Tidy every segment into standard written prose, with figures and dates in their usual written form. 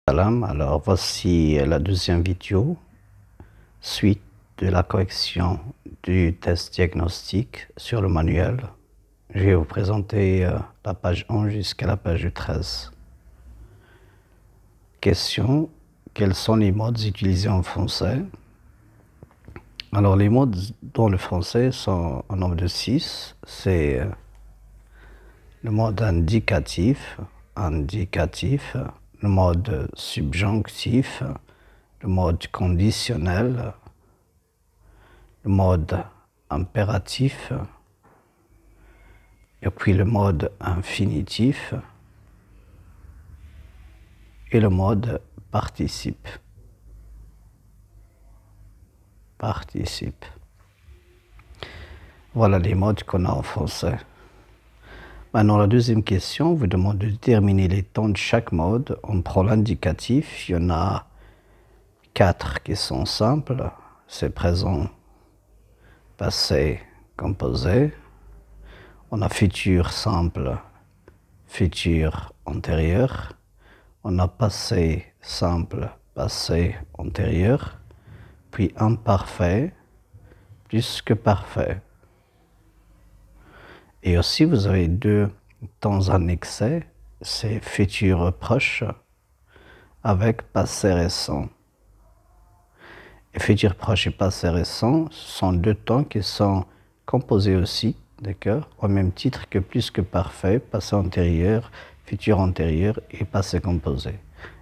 Salam, alors voici la deuxième vidéo, suite de la correction du test diagnostic sur le manuel. Je vais vous présenter la page 11 jusqu'à la page 13. Question, quels sont les modes utilisés en français? Alors les modes dans le français sont au nombre de 6, c'est le mode indicatif, le mode subjonctif, le mode conditionnel, le mode impératif, et puis le mode infinitif et le mode participe. Voilà les modes qu'on a en français. Maintenant, la deuxième question vous demande de déterminer les temps de chaque mode. On prend l'indicatif, il y en a 4 qui sont simples. C'est présent, passé, composé. On a futur simple, futur antérieur. On a passé simple, passé antérieur. Puis imparfait, plus que parfait. Et aussi, vous avez 2 temps annexés, c'est futur proche avec passé récent. Et futur proche et passé récent sont 2 temps qui sont composés aussi, d'accord, au même titre que plus que parfait, passé antérieur, futur antérieur et passé composé.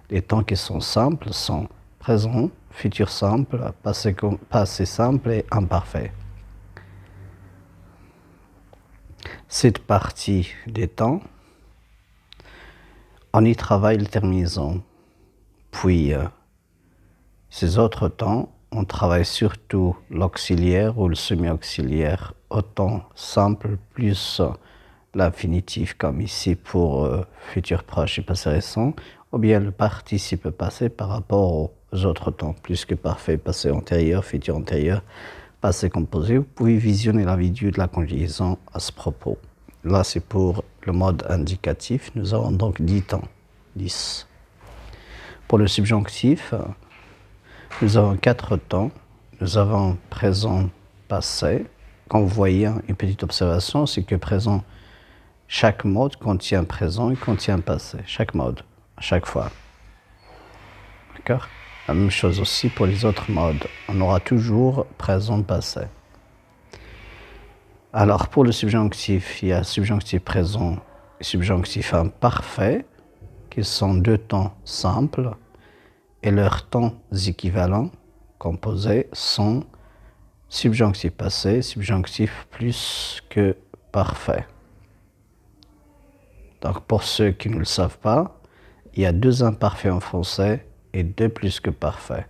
Les temps qui sont simples sont présent, futur simple, passé simple et imparfait. Cette partie des temps, on y travaille le terminaison. Puis, ces autres temps, on travaille surtout l'auxiliaire ou le semi-auxiliaire au temps simple plus l'infinitif, comme ici pour futur proche et passé récent, ou bien le participe passé par rapport aux autres temps, plus que parfait, passé antérieur, futur antérieur, passé composé. Vous pouvez visionner la vidéo de la conjugaison à ce propos. Là, c'est pour le mode indicatif. Nous avons donc 10 temps, 10. Pour le subjonctif, nous avons 4 temps. Nous avons présent, passé. Quand vous voyez une petite observation, c'est que présent, chaque mode contient présent et contient passé. Chaque mode, à chaque fois. D'accord? La même chose aussi pour les autres modes. On aura toujours présent, passé. Alors, pour le subjonctif, il y a subjonctif présent et subjonctif imparfait, qui sont 2 temps simples, et leurs temps équivalents, composés, sont subjonctif passé, subjonctif plus que parfait. Donc, pour ceux qui ne le savent pas, il y a 2 imparfaits en français et 2 plus que parfaits.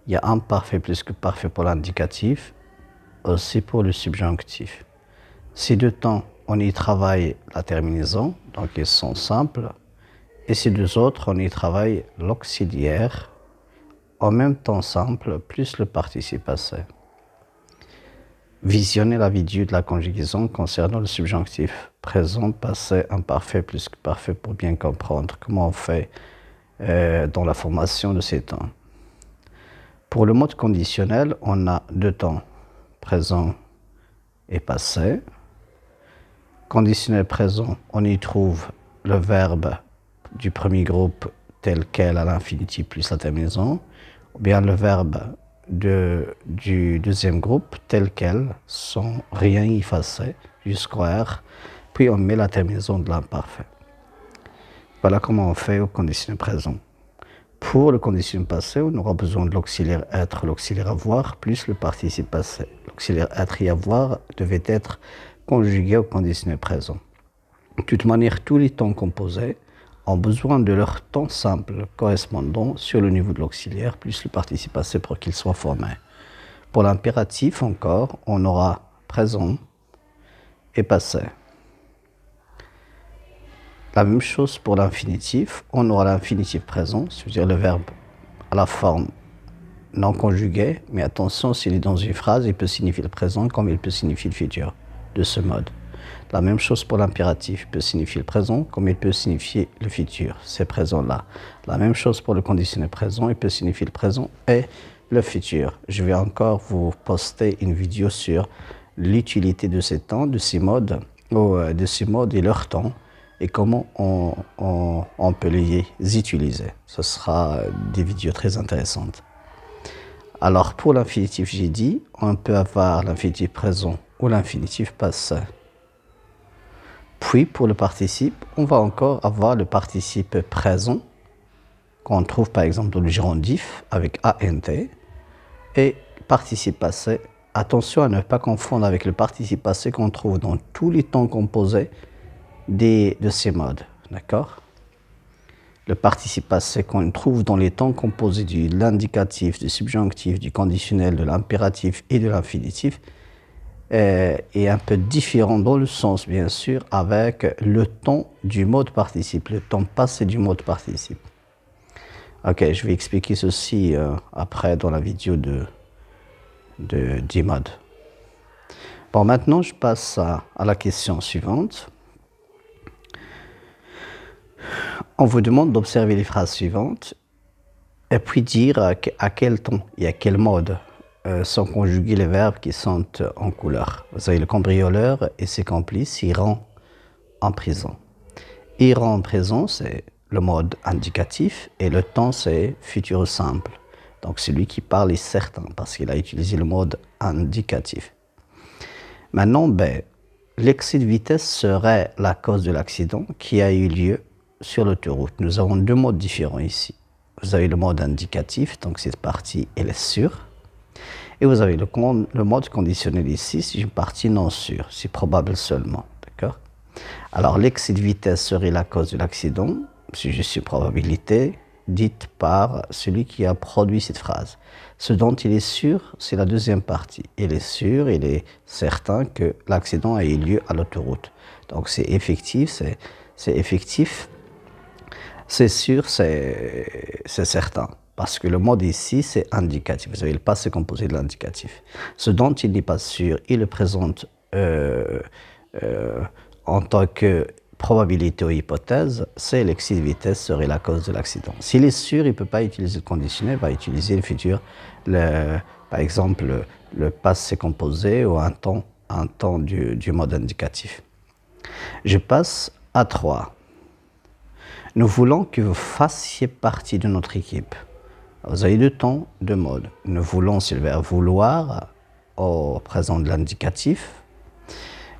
Il y a imparfait plus que parfait pour l'indicatif, aussi pour le subjonctif. Ces 2 temps, on y travaille la terminaison, donc ils sont simples. Et ces 2 autres, on y travaille l'auxiliaire, en même temps simple, plus le participe passé. Visionnez la vidéo de la conjugaison concernant le subjonctif présent, passé, imparfait, plus que parfait, pour bien comprendre comment on fait dans la formation de ces temps. Pour le mode conditionnel, on a 2 temps, présent et passé. Conditionnel présent, on y trouve le verbe du premier groupe tel quel à l'infinitif plus la terminaison, ou bien le verbe du deuxième groupe tel quel, sans rien effacer, jusqu'au R, puis on met la terminaison de l'imparfait. Voilà comment on fait au conditionnel présent. Pour le conditionnel passé, on aura besoin de l'auxiliaire être, l'auxiliaire avoir, plus le participe passé. L'auxiliaire être et avoir devait être conjugué au conditionnel présent. De toute manière, tous les temps composés ont besoin de leur temps simple correspondant sur le niveau de l'auxiliaire, plus le participe passé pour qu'il soit formé. Pour l'impératif encore, on aura présent et passé. La même chose pour l'infinitif, on aura l'infinitif présent, c'est-à-dire le verbe à la forme non conjuguée, mais attention, s'il est dans une phrase, il peut signifier le présent comme il peut signifier le futur de ce mode. La même chose pour l'impératif. Il peut signifier le présent comme il peut signifier le futur, ces présents-là. La même chose pour le conditionnel présent. Il peut signifier le présent et le futur. Je vais encore vous poster une vidéo sur l'utilité de ces temps, de ces modes et leur temps et comment on peut les utiliser. Ce sera des vidéos très intéressantes. Alors pour l'infinitif, j'ai dit, on peut avoir l'infinitif présent ou l'infinitif passé. Puis pour le participe, on va encore avoir le participe présent qu'on trouve par exemple dans le gérondif avec ANT et participe passé. Attention à ne pas confondre avec le participe passé qu'on trouve dans tous les temps composés de ces modes. D'accord? Le participe passé qu'on trouve dans les temps composés de l'indicatif, du subjonctif, du conditionnel, de l'impératif et de l'infinitif est un peu différent dans le sens, bien sûr, avec le temps du mode participe, le temps passé du mode participe. Ok, je vais expliquer ceci après dans la vidéo du mode. Bon, maintenant, je passe à la question suivante. On vous demande d'observer les phrases suivantes et puis dire à quel temps et à quel mode sont conjugués les verbes qui sont en couleur. Vous avez le cambrioleur et ses complices iront en prison. Iront en prison, c'est le mode indicatif et le temps, c'est futur simple. Donc, celui qui parle est certain parce qu'il a utilisé le mode indicatif. Maintenant, l'excès de vitesse serait la cause de l'accident qui a eu lieu sur l'autoroute. Nous avons deux modes différents ici. Vous avez le mode indicatif, donc cette partie, elle est sûre. Et vous avez le mode conditionnel ici, c'est une partie non sûre, c'est probable seulement. D'accord? Alors, l'excès de vitesse serait la cause de l'accident, c'est juste une probabilité dite par celui qui a produit cette phrase. Ce dont il est sûr, c'est la deuxième partie. Il est sûr, il est certain que l'accident a eu lieu à l'autoroute. Donc, c'est effectif, c'est sûr, c'est certain. Parce que le mode ici, c'est indicatif. Vous avez le passé composé de l'indicatif. Ce dont il n'est pas sûr, il le présente en tant que probabilité ou hypothèse, c'est l'excès de vitesse serait la cause de l'accident. S'il est sûr, il ne peut pas utiliser le conditionnel, il va utiliser le futur, par exemple le passé composé ou un temps du mode indicatif. Je passe à 3. Nous voulons que vous fassiez partie de notre équipe. Vous avez deux temps, deux modes. Nous voulons, c'est le verbe vouloir au présent de l'indicatif.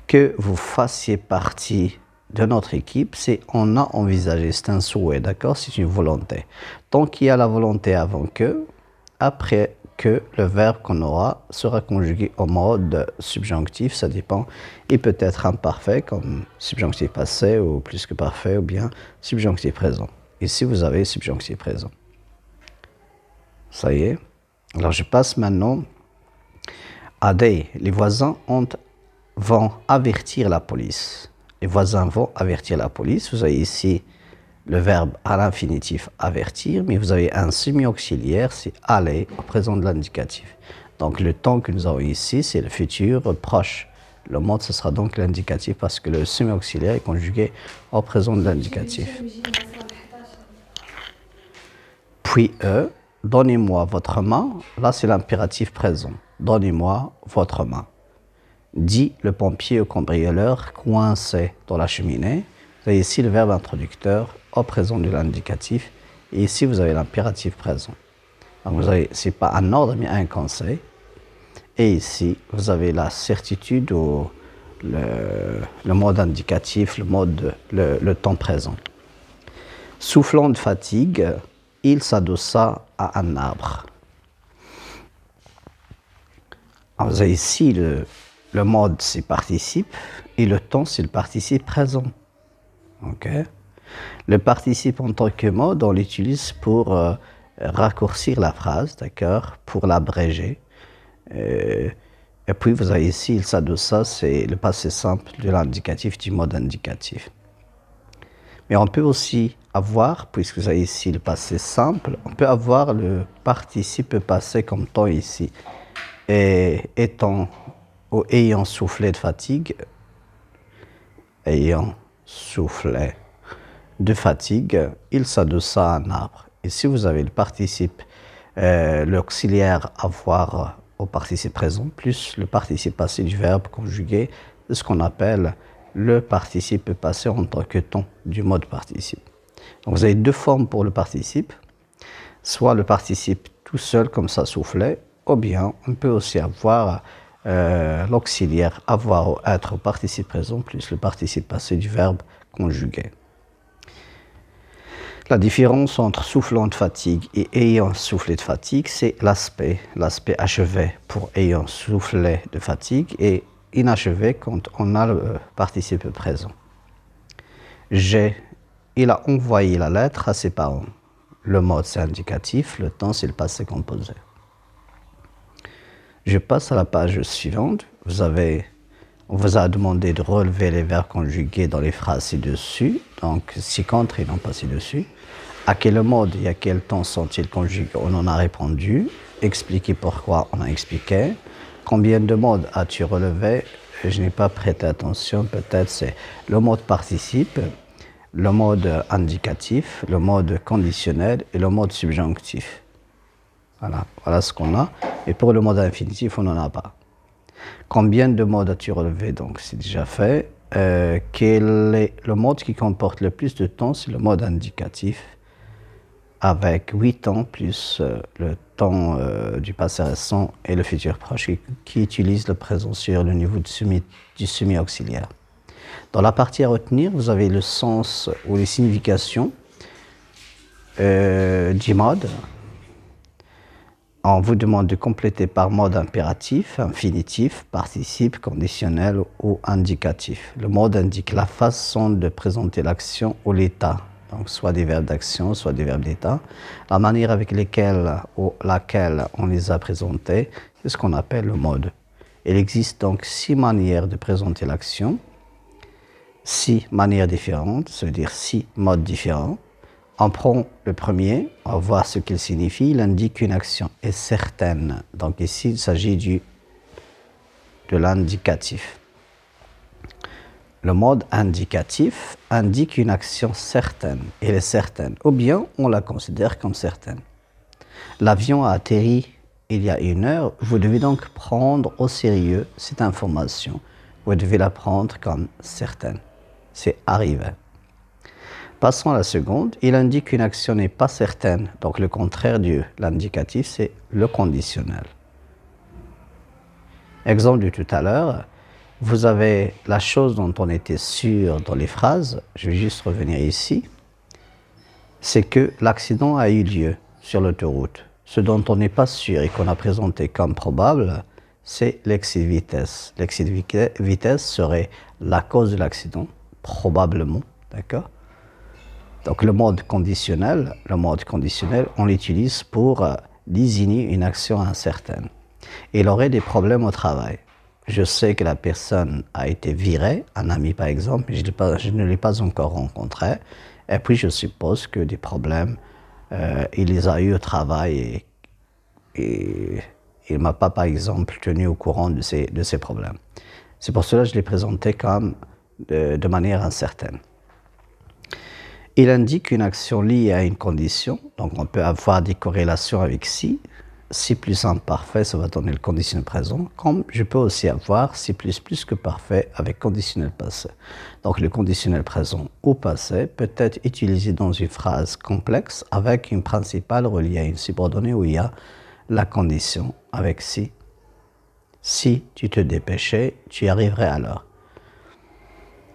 Que vous fassiez partie de notre équipe, c'est on a envisagé, c'est un souhait, d'accord? C'est une volonté. Tant qu'il y a la volonté avant que, après que le verbe qu'on aura sera conjugué au mode subjonctif, ça dépend. Il peut être imparfait comme subjonctif passé ou plus que parfait ou bien subjonctif présent. Ici, vous avez subjonctif présent. Ça y est. Alors, je passe maintenant à D. Les voisins vont avertir la police. Les voisins vont avertir la police. Vous avez ici le verbe à l'infinitif avertir, mais vous avez un semi-auxiliaire, c'est aller au présent de l'indicatif. Donc le temps que nous avons ici, c'est le futur proche. Le mode, ce sera donc l'indicatif parce que le semi-auxiliaire est conjugué au présent de l'indicatif. Puis donnez-moi votre main. Là, c'est l'impératif présent. Donnez-moi votre main. Dit le pompier au cambrioleur coincé dans la cheminée. Vous avez ici le verbe introducteur au présent de l'indicatif. Et ici, vous avez l'impératif présent. Donc, vous avez, c'est pas un ordre, mais un conseil. Et ici, vous avez la certitude ou le mode indicatif, le temps présent. Soufflant de fatigue, il s'adossa à un arbre. Alors, vous avez ici le mode, c'est participe, et le temps, c'est le participe présent. Okay. Le participe en tant que mode, on l'utilise pour raccourcir la phrase, d'accord, pour l'abréger. Et puis, vous avez ici, il s'adossa, c'est le passé simple de l'indicatif du mode indicatif. Mais on peut aussi avoir, puisque vous avez ici le passé simple, on peut avoir le participe passé comme temps ici. Et étant ou ayant soufflé de fatigue, ayant soufflé de fatigue, il s'adossa à un arbre. Et si vous avez le participe, l'auxiliaire avoir au participe présent, plus le participe passé du verbe conjugué, c'est ce qu'on appelle le participe passé en tant que temps du mode participe. Donc vous avez deux formes pour le participe, soit le participe tout seul comme ça soufflait, ou bien on peut aussi avoir l'auxiliaire avoir ou être au participe présent plus le participe passé du verbe conjugué. La différence entre soufflant de fatigue et ayant soufflé de fatigue, c'est l'aspect. L'aspect achevé pour ayant soufflé de fatigue et inachevé quand on a le participe présent. Il a envoyé la lettre à ses parents. Le mode c'est indicatif, le temps c'est le passé composé. Je passe à la page suivante. On vous a demandé de relever les verbes conjugués dans les phrases ci-dessus, donc ci-contre et non pas ci-dessus. À quel mode et à quel temps sont-ils conjugués? On en a répondu. Expliquer pourquoi, on a expliqué. Combien de modes as-tu relevé? Je n'ai pas prêté attention, peut-être c'est le mode participe, le mode indicatif, le mode conditionnel et le mode subjonctif. Voilà ce qu'on a. Et pour le mode infinitif, on n'en a pas. Combien de modes as-tu relevé? Donc c'est déjà fait. Quel est le mode qui comporte le plus de temps? C'est le mode indicatif, avec 8 temps plus le temps du passé récent et le futur proche qui utilise le présent sur le niveau du semi-auxiliaire. Dans la partie à retenir, vous avez le sens ou les significations du mode. On vous demande de compléter par mode impératif, infinitif, participe, conditionnel ou indicatif. Le mode indique la façon de présenter l'action ou l'état, donc soit des verbes d'action, soit des verbes d'état. La manière avec laquelle on les a présentés, c'est ce qu'on appelle le mode. Il existe donc 6 manières de présenter l'action, 6 manières différentes, ça veut dire 6 modes différents. On prend le premier, on va voir ce qu'il signifie. Il indique qu'une action est certaine. Donc ici, il s'agit de l'indicatif. Le mode indicatif indique une action certaine. Elle est certaine. Ou bien, on la considère comme certaine. L'avion a atterri il y a 1 heure. Vous devez donc prendre au sérieux cette information. Vous devez la prendre comme certaine. C'est arrivé. Passons à la seconde, il indique qu'une action n'est pas certaine. Donc le contraire de l'indicatif, c'est le conditionnel. Exemple de tout à l'heure, vous avez la chose dont on était sûr dans les phrases, je vais juste revenir ici, c'est que l'accident a eu lieu sur l'autoroute. Ce dont on n'est pas sûr et qu'on a présenté comme probable, c'est l'excès de vitesse. L'excès de vitesse serait la cause de l'accident, probablement, d'accord? Donc le mode conditionnel, on l'utilise pour désigner une action incertaine. Il aurait des problèmes au travail. Je sais que la personne a été virée, un ami par exemple, mais je ne l'ai pas encore rencontré. Et puis je suppose que des problèmes, il les a eu au travail et il ne m'a pas par exemple tenu au courant de ces problèmes. C'est pour cela que je l'ai présenté comme de manière incertaine. Il indique une action liée à une condition, donc on peut avoir des corrélations avec si. Si plus imparfait, ça va donner le conditionnel présent, comme je peux aussi avoir si plus que parfait avec conditionnel passé. Donc le conditionnel présent ou passé peut être utilisé dans une phrase complexe avec une principale reliée à une subordonnée où il y a la condition avec si. Si tu te dépêchais, tu y arriverais alors.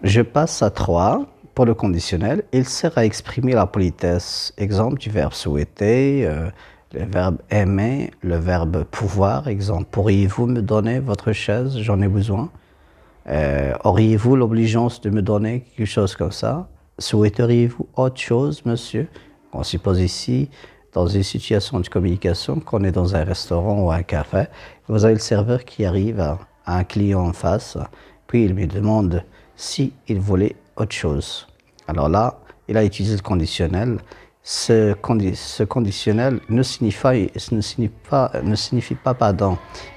Je passe à 3. Pour le conditionnel, il sert à exprimer la politesse. Exemple du verbe souhaiter, le verbe aimer, le verbe pouvoir. Exemple, pourriez-vous me donner votre chaise? J'en ai besoin. Auriez-vous l'obligeance de me donner quelque chose comme ça? Souhaiteriez-vous autre chose, monsieur? On suppose ici, dans une situation de communication, qu'on est dans un restaurant ou un café. Vous avez le serveur qui arrive à un client en face, puis il lui demande s'il voulait autre chose. Alors là, il a utilisé le conditionnel. Ce conditionnel ne signifie pas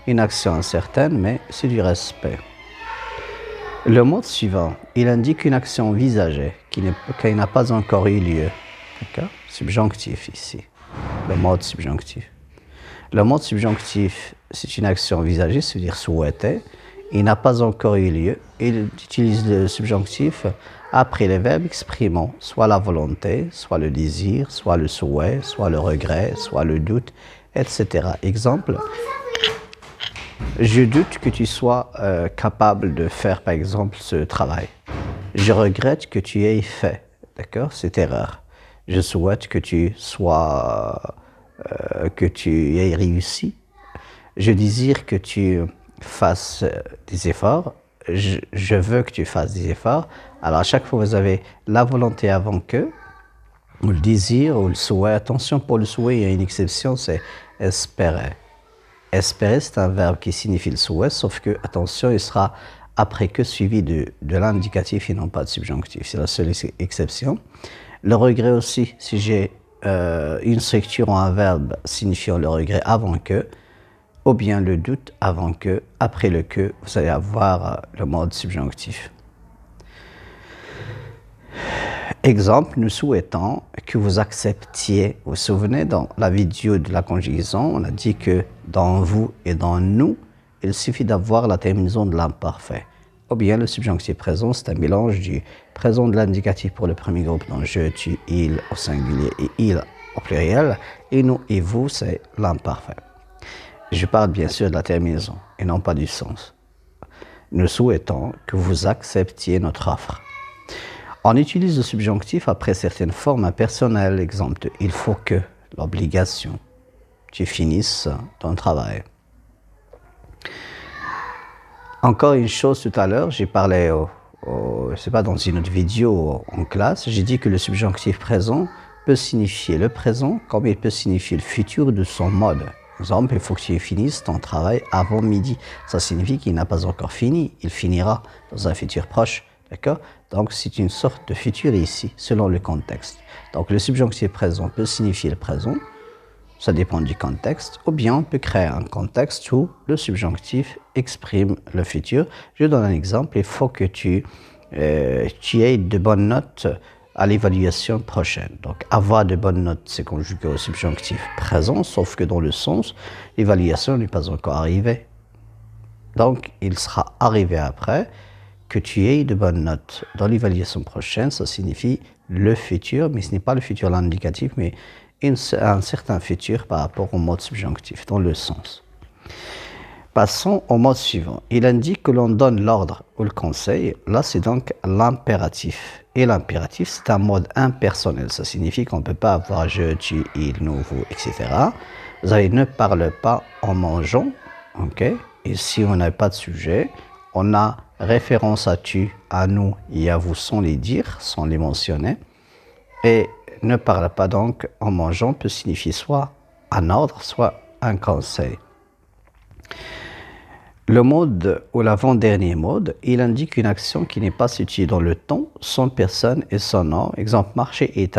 une action incertaine, mais c'est du respect. Le mode suivant, il indique une action envisagée qui n'a pas encore eu lieu. D'accord? Subjonctif ici. Le mode subjonctif. Le mode subjonctif, c'est une action envisagée, c'est-à-dire souhaitée. Il n'a pas encore eu lieu. Il utilise le subjonctif après les verbes exprimant soit la volonté, soit le désir, soit le souhait, soit le regret, soit le doute, etc. Exemple, je doute que tu sois capable de faire, par exemple, ce travail. Je regrette que tu aies fait, d'accord, cette erreur. Je souhaite que tu aies réussi. Je désire que tu fasses des efforts. Je veux que tu fasses des efforts. Alors, à chaque fois, vous avez la volonté avant que, ou le désir, ou le souhait. Attention, pour le souhait, il y a une exception, c'est espérer. Espérer, c'est un verbe qui signifie le souhait, sauf que, attention, il sera après que suivi de l'indicatif et non pas de subjonctif. C'est la seule exception. Le regret aussi, si j'ai une structure ou un verbe signifiant le regret avant que, ou bien le doute avant que, après le que, vous allez avoir le mode subjonctif. Exemple, nous souhaitons que vous acceptiez. Vous vous souvenez, dans la vidéo de la conjugaison, on a dit que dans vous et dans nous, il suffit d'avoir la terminaison de l'imparfait. Ou bien le subjonctif présent, c'est un mélange du présent de l'indicatif pour le premier groupe, donc je, tu, il au singulier et il au pluriel, et nous et vous, c'est l'imparfait. Je parle bien sûr de la terminaison et non pas du sens. Nous souhaitons que vous acceptiez notre offre. On utilise le subjonctif après certaines formes impersonnelles. Exemple de « il faut que », l'obligation. Tu finisses ton travail. Encore une chose tout à l'heure, j'ai parlé, je sais pas, dans une autre vidéo en classe, j'ai dit que le subjonctif présent peut signifier le présent comme il peut signifier le futur de son mode. Par exemple, il faut que tu finisses ton travail avant midi. Ça signifie qu'il n'a pas encore fini. Il finira dans un futur proche. D'accord? Donc, c'est une sorte de futur ici, selon le contexte. Donc, le subjonctif présent peut signifier le présent. Ça dépend du contexte. Ou bien, on peut créer un contexte où le subjonctif exprime le futur. Je donne un exemple. Il faut que tu aies de bonnes notes à l'évaluation prochaine. Donc, avoir de bonnes notes, c'est conjugué au subjonctif présent, sauf que dans le sens, l'évaluation n'est pas encore arrivée. Donc, il sera arrivé après. Que tu aies de bonnes notes dans l'évaluation prochaine, ça signifie le futur, mais ce n'est pas le futur l'indicatif, mais un certain futur par rapport au mode subjonctif, dans le sens. Passons au mode suivant. Il indique que l'on donne l'ordre ou le conseil. Là, c'est donc l'impératif. Et l'impératif, c'est un mode impersonnel. Ça signifie qu'on ne peut pas avoir je, tu, il, nous, vous, etc. Vous avez ne parle pas en mangeant. Ok? Et si on n'a pas de sujet, on a référence à tu, à nous et à vous sans les dire, sans les mentionner. Et ne parle pas donc en mangeant peut signifier soit un ordre, soit un conseil. Le mode ou l'avant-dernier mode, il indique une action qui n'est pas située dans le temps, son personne et son nom. Exemple, marcher est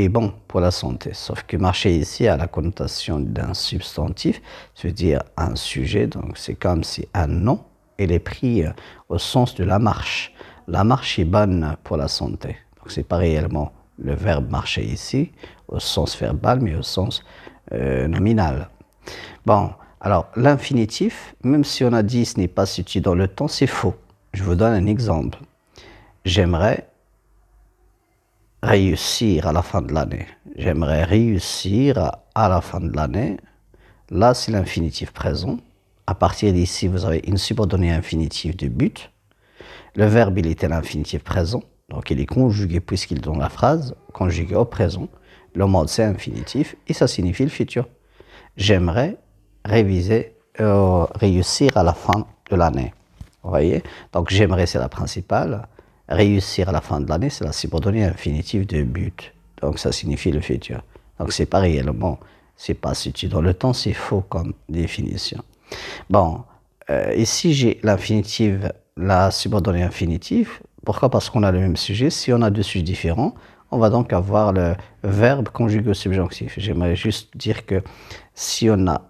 bon pour la santé. Sauf que marcher ici a la connotation d'un substantif, c'est-à-dire un sujet. Donc c'est comme si un nom, il est pris au sens de la marche. La marche est bonne pour la santé. Donc c'est pas réellement le verbe marcher ici, au sens verbal, mais au sens nominal. Bon. Alors, l'infinitif, même si on a dit ce n'est pas situé dans le temps, c'est faux. Je vous donne un exemple. J'aimerais réussir à la fin de l'année. J'aimerais réussir à la fin de l'année. Là, c'est l'infinitif présent. À partir d'ici, vous avez une subordonnée infinitive de but. Le verbe, il était l'infinitif présent. Donc, il est conjugué puisqu'il est dans la phrase, conjugué au présent. Le mode, c'est infinitif et ça signifie le futur. J'aimerais réussir à la fin de l'année. Vous voyez? Donc, j'aimerais, c'est la principale. Réussir à la fin de l'année, c'est la subordonnée infinitive de but. Donc, ça signifie le futur. Donc, c'est pas réellement, c'est pas situé dans le temps, c'est faux comme définition. Bon, ici, j'ai l'infinitive, la subordonnée infinitive. Pourquoi? Parce qu'on a le même sujet. Si on a deux sujets différents, on va donc avoir le verbe conjugué au subjonctif. J'aimerais juste dire que si on a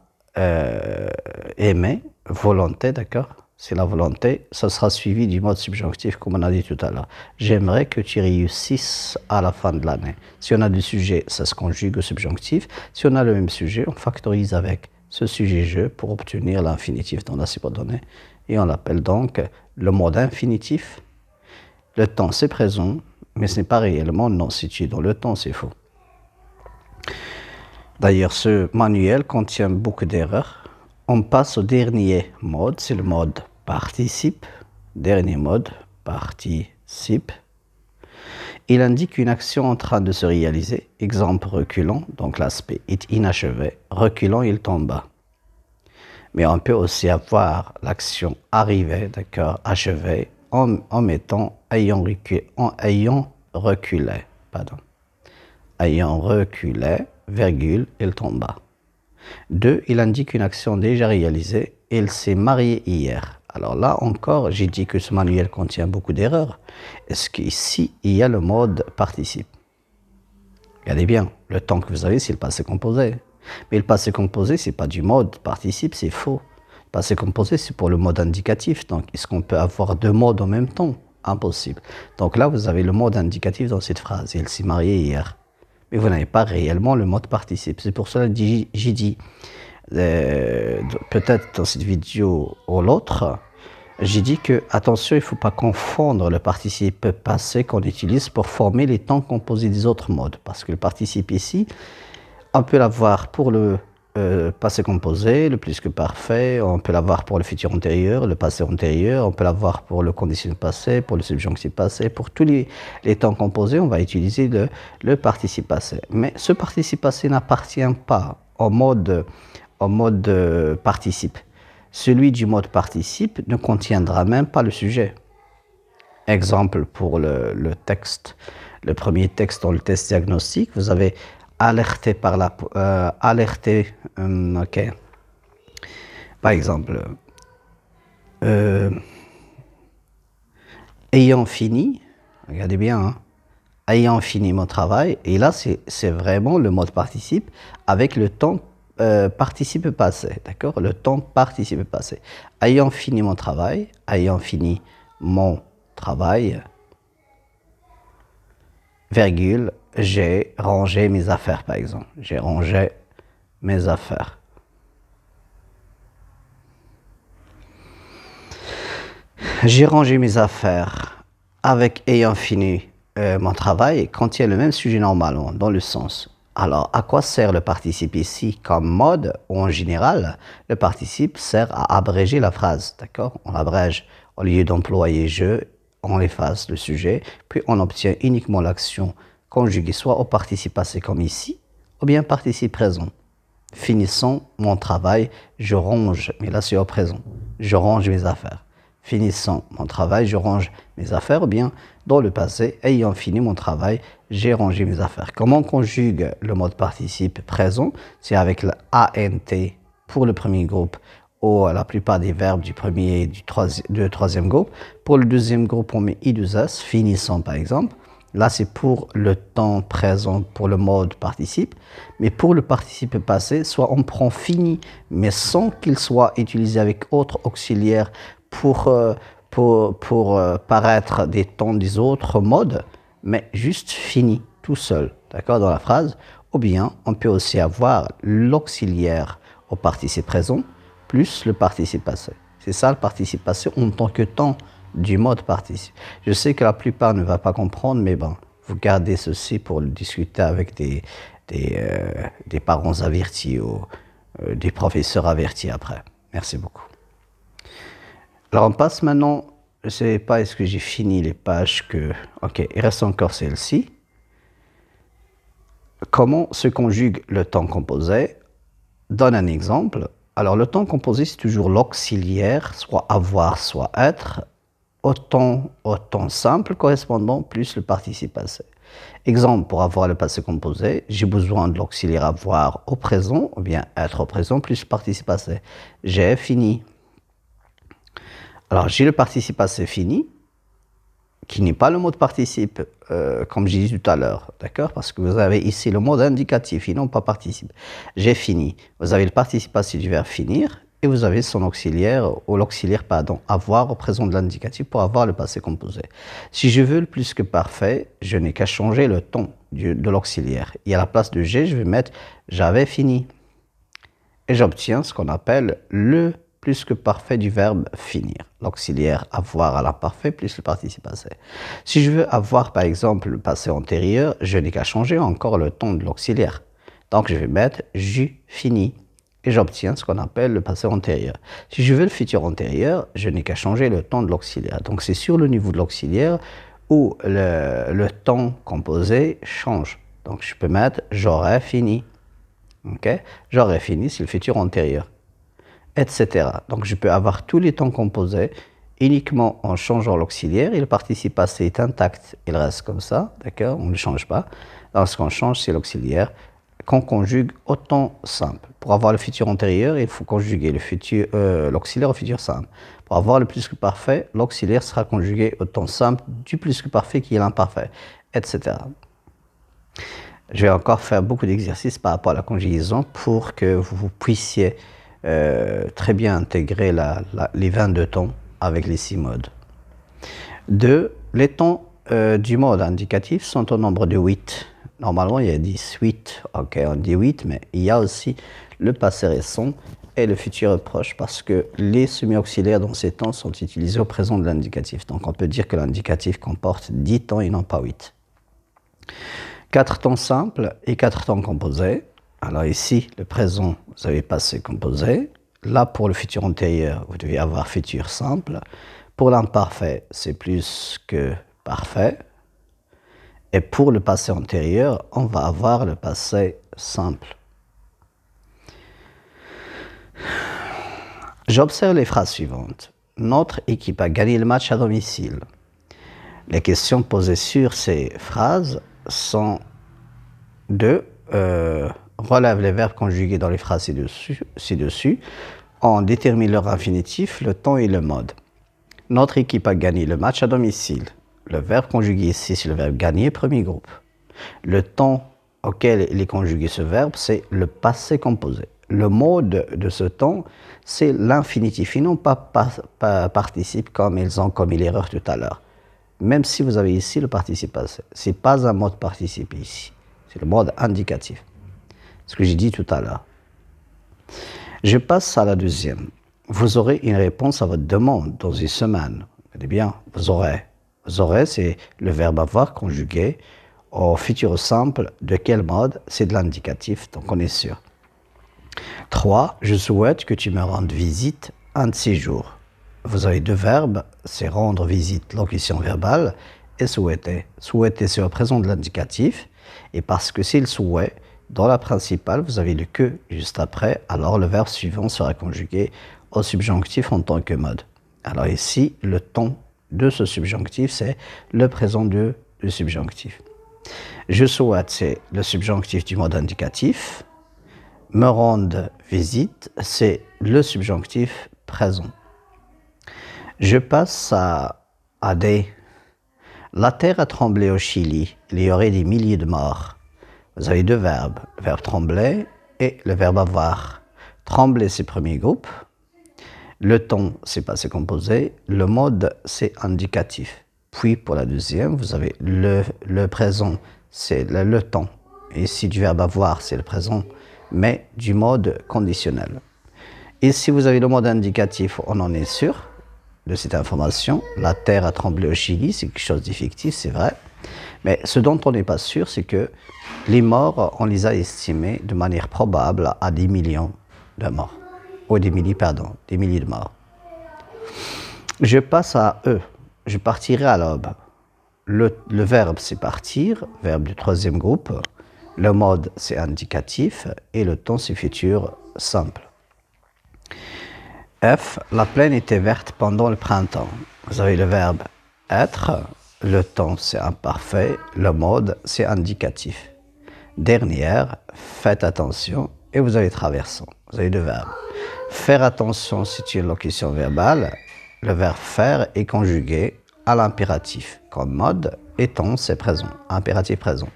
aimer, volonté, d'accord? c'est la volonté, ça sera suivi du mode subjonctif comme on a dit tout à l'heure. J'aimerais que tu réussisses à la fin de l'année. Si on a du sujet, ça se conjugue au subjonctif. Si on a le même sujet, on factorise avec ce sujet-je pour obtenir l'infinitif dans la subordonnée. Et on l'appelle donc le mode infinitif. Le temps, c'est présent, mais ce n'est pas réellement non situé dans le temps, c'est faux. D'ailleurs, ce manuel contient beaucoup d'erreurs. On passe au dernier mode, c'est le mode participe. Dernier mode, participe. Il indique une action en train de se réaliser. Exemple reculant, donc l'aspect est inachevé. Reculant, il tomba. Mais on peut aussi avoir l'action arrivée, d'accord, achevée, en mettant ayant reculé, pardon. Ayant reculé, virgule, il tomba. 2, il indique une action déjà réalisée. Il s'est marié hier. Alors là encore, j'ai dit que ce manuel contient beaucoup d'erreurs. Est-ce qu'ici, il y a le mode participe? Regardez bien, le temps que vous avez, c'est le passé composé. Mais le passé composé, ce n'est pas du mode participe, c'est faux. Le passé composé, c'est pour le mode indicatif. Donc, est-ce qu'on peut avoir deux modes en même temps? Impossible. Donc là, vous avez le mode indicatif dans cette phrase. Il s'est marié hier. Mais vous n'avez pas réellement le mode participe. C'est pour cela que j'ai dit, peut-être dans cette vidéo ou l'autre, j'ai dit que, attention, il ne faut pas confondre le participe passé qu'on utilise pour former les temps composés des autres modes. Parce que le participe ici, on peut l'avoir pour le passé composé, le plus que parfait, on peut l'avoir pour le futur antérieur, le passé antérieur, on peut l'avoir pour le conditionnel passé, pour le subjonctif passé, pour tous les temps composés, on va utiliser le participe passé. Mais ce participe passé n'appartient pas au mode participe. Celui du mode participe ne contiendra même pas le sujet. Exemple pour le texte, le premier texte dans le test diagnostique, vous avez alerté par la ok. Par exemple, ayant fini, regardez bien, hein, ayant fini mon travail, et là c'est vraiment le mode participe avec le temps participe passé, d'accord? Le temps participe passé. Ayant fini mon travail, virgule, j'ai rangé mes affaires, par exemple. J'ai rangé mes affaires. J'ai rangé mes affaires avec ayant fini mon travail contient le même sujet normalement, dans le sens. Alors, à quoi sert le participe ici comme mode ou en général? Le participe sert à abréger la phrase, d'accord? On l'abrège au lieu d'employer je, on efface le sujet, puis on obtient uniquement l'action conjuguée soit au participe passé comme ici, ou bien participe présent. Finissons mon travail, je range, mais là c'est au présent, je range mes affaires. Finissant mon travail, je range mes affaires, ou bien dans le passé, ayant fini mon travail, j'ai rangé mes affaires. Comment on conjugue le mode participe présent? C'est avec le ANT pour le premier groupe ou la plupart des verbes du premier et du troisième groupe. Pour le deuxième groupe, on met I2S, finissant par exemple. Là, c'est pour le temps présent, pour le mode participe. Mais pour le participe passé, soit on prend fini, mais sans qu'il soit utilisé avec autre auxiliaire pour paraître des temps des autres modes, mais juste fini, tout seul, d'accord, dans la phrase. Ou bien, on peut aussi avoir l'auxiliaire au participe présent, plus le participe passé. C'est ça le participe passé en tant que temps du mode participe. Je sais que la plupart ne va pas comprendre, mais bon, vous gardez ceci pour le discuter avec des parents avertis ou des professeurs avertis après. Merci beaucoup. Alors on passe maintenant, je ne sais pas est-ce que j'ai fini les pages que... Ok, il reste encore celle-ci. Comment se conjugue le temps composé? Donne un exemple. Alors le temps composé, c'est toujours l'auxiliaire, soit avoir, soit être, au temps simple correspondant plus le participe passé. Exemple, pour avoir le passé composé, j'ai besoin de l'auxiliaire avoir au présent, ou bien être au présent plus le participe passé. J'ai fini. Alors, j'ai le participe passé fini, qui n'est pas le mode participe, comme j'ai dit tout à l'heure, d'accord? Parce que vous avez ici le mode indicatif, et non pas participe. J'ai fini. Vous avez le participe passé du verbe finir, et vous avez son auxiliaire, ou l'auxiliaire, pardon, avoir au présent de l'indicatif pour avoir le passé composé. Si je veux le plus que parfait, je n'ai qu'à changer le ton de l'auxiliaire. Et à la place de j'ai, je vais mettre j'avais fini. Et j'obtiens ce qu'on appelle le plus que parfait du verbe finir. L'auxiliaire avoir à l'imparfait plus le participe passé. Si je veux avoir par exemple le passé antérieur, je n'ai qu'à changer encore le ton de l'auxiliaire. Donc je vais mettre j'eus fini et j'obtiens ce qu'on appelle le passé antérieur. Si je veux le futur antérieur, je n'ai qu'à changer le ton de l'auxiliaire. Donc c'est sur le niveau de l'auxiliaire où le temps composé change. Donc je peux mettre j'aurais fini. Okay? J'aurais fini, c'est le futur antérieur, etc. Donc je peux avoir tous les temps composés uniquement en changeant l'auxiliaire et le participe passé est intact, il reste comme ça, d'accord, on ne le change pas. Donc ce qu'on change, c'est l'auxiliaire qu'on conjugue au temps simple. Pour avoir le futur antérieur, il faut conjuguer l'auxiliaire au futur simple. Pour avoir le plus que parfait, l'auxiliaire sera conjugué au temps simple du plus que parfait qui est l'imparfait, etc. Je vais encore faire beaucoup d'exercices par rapport à la conjugaison pour que vous puissiez très bien intégrer les 22 temps avec les 6 modes. 2. Les temps du mode indicatif sont au nombre de 8. Normalement, il y a 10, 8. Ok, on dit 8, mais il y a aussi le passé récent et le futur proche parce que les semi-auxiliaires dans ces temps sont utilisés au présent de l'indicatif. Donc, on peut dire que l'indicatif comporte 10 temps et non pas 8. 4 temps simples et 4 temps composés. Alors ici, le présent, vous avez passé composé. Là, pour le futur antérieur, vous devez avoir futur simple. Pour l'imparfait, c'est plus que parfait. Et pour le passé antérieur, on va avoir le passé simple. J'observe les phrases suivantes. Notre équipe a gagné le match à domicile. Les questions posées sur ces phrases sont de relève les verbes conjugués dans les phrases ci-dessus. On détermine leur infinitif, le temps et le mode. Notre équipe a gagné le match à domicile. Le verbe conjugué ici, c'est le verbe gagner, premier groupe. Le temps auquel il est conjugué ce verbe, c'est le passé composé. Le mode de ce temps, c'est l'infinitif et non pas participe comme ils ont commis l'erreur tout à l'heure. Même si vous avez ici le participe passé, ce n'est pas un mode participe ici. C'est le mode indicatif. Ce que j'ai dit tout à l'heure. Je passe à la deuxième. Vous aurez une réponse à votre demande dans une semaine. Eh bien, vous aurez. Vous aurez, c'est le verbe avoir conjugué au futur simple. De quel mode? C'est de l'indicatif, donc on est sûr. 3. Je souhaite que tu me rendes visite un de ces jours. Vous avez deux verbes, c'est rendre visite, locution verbale, et souhaiter. Souhaiter, c'est au présent de l'indicatif. Et parce que c'est le souhait, dans la principale, vous avez le que juste après, alors le verbe suivant sera conjugué au subjonctif en tant que mode. Alors ici, le temps de ce subjonctif, c'est le présent du subjonctif. Je souhaite, c'est le subjonctif du mode indicatif. Me rendre visite, c'est le subjonctif présent. Je passe à D. La terre a tremblé au Chili. Il y aurait des milliers de morts. Vous avez deux verbes, le verbe trembler et le verbe avoir. Trembler, c'est premier groupe. Le temps, c'est passé composé. Le mode, c'est indicatif. Puis, pour la deuxième, vous avez le présent, c'est le temps. Ici, du verbe avoir, c'est le présent, mais du mode conditionnel. Et si vous avez le mode indicatif, on en est sûr de cette information. La terre a tremblé au Chili, c'est quelque chose d'effectif, c'est vrai. Mais ce dont on n'est pas sûr, c'est que les morts, on les a estimés de manière probable à des millions de morts. Ou des milliers de morts. Je passe à E. Je partirai à l'aube. Le verbe, c'est partir, verbe du troisième groupe. Le mode, c'est indicatif. Et le temps, c'est futur simple. F. La plaine était verte pendant le printemps. Vous avez le verbe être. Le temps, c'est imparfait. Le mode, c'est indicatif. Dernière, faites attention. Et vous avez traversant. Vous avez deux verbes. Faire attention, c'est une locution verbale. Le verbe faire est conjugué à l'impératif. Comme mode, et temps, c'est présent. Impératif présent.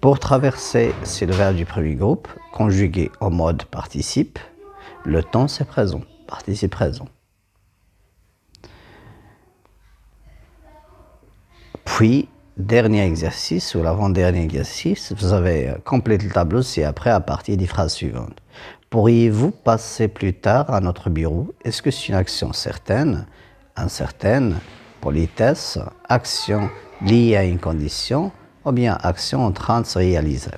Pour traverser, c'est le verbe du premier groupe, conjugué au mode participe. Le temps, c'est présent, participe présent. Puis, dernier exercice, ou l'avant-dernier exercice, vous avez complété le tableau ci-après à partir des phrases suivantes. Pourriez-vous passer plus tard à notre bureau? Est-ce que c'est une action certaine, incertaine, politesse, action liée à une condition, ou bien action en train de se réaliser?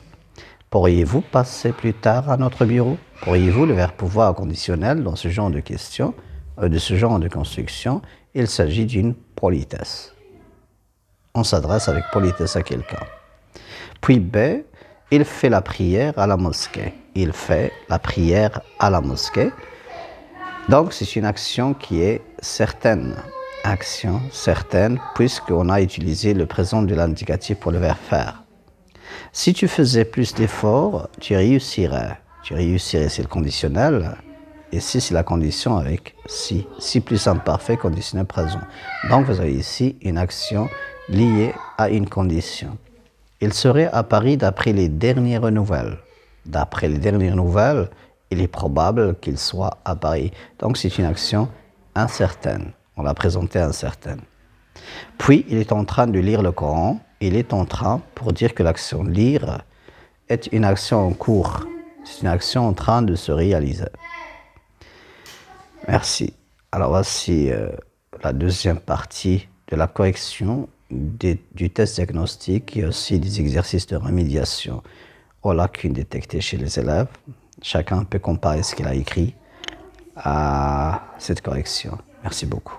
Pourriez-vous passer plus tard à notre bureau? Pourriez-vous, le verbe pouvoir conditionnel dans ce genre de question, de ce genre de construction, il s'agit d'une politesse. On s'adresse avec politesse à quelqu'un. Puis B, il fait la prière à la mosquée. Il fait la prière à la mosquée. Donc, c'est une action qui est certaine. Action certaine, puisqu'on a utilisé le présent de l'indicatif pour le verbe faire. Si tu faisais plus d'efforts, tu réussirais. Tu réussirais, c'est le conditionnel. Et si, c'est la condition avec si. Si plus imparfait, conditionnel présent. Donc, vous avez ici une action lié à une condition. Il serait à Paris d'après les dernières nouvelles. D'après les dernières nouvelles, il est probable qu'il soit à Paris. Donc c'est une action incertaine. On l'a présentée incertaine. Puis il est en train de lire le Coran. Il est en train, pour dire que l'action lire est une action en cours. C'est une action en train de se réaliser. Merci. Alors voici la deuxième partie de la correction du test diagnostic et aussi des exercices de remédiation aux lacunes détectées chez les élèves. Chacun peut comparer ce qu'il a écrit à cette correction. Merci beaucoup.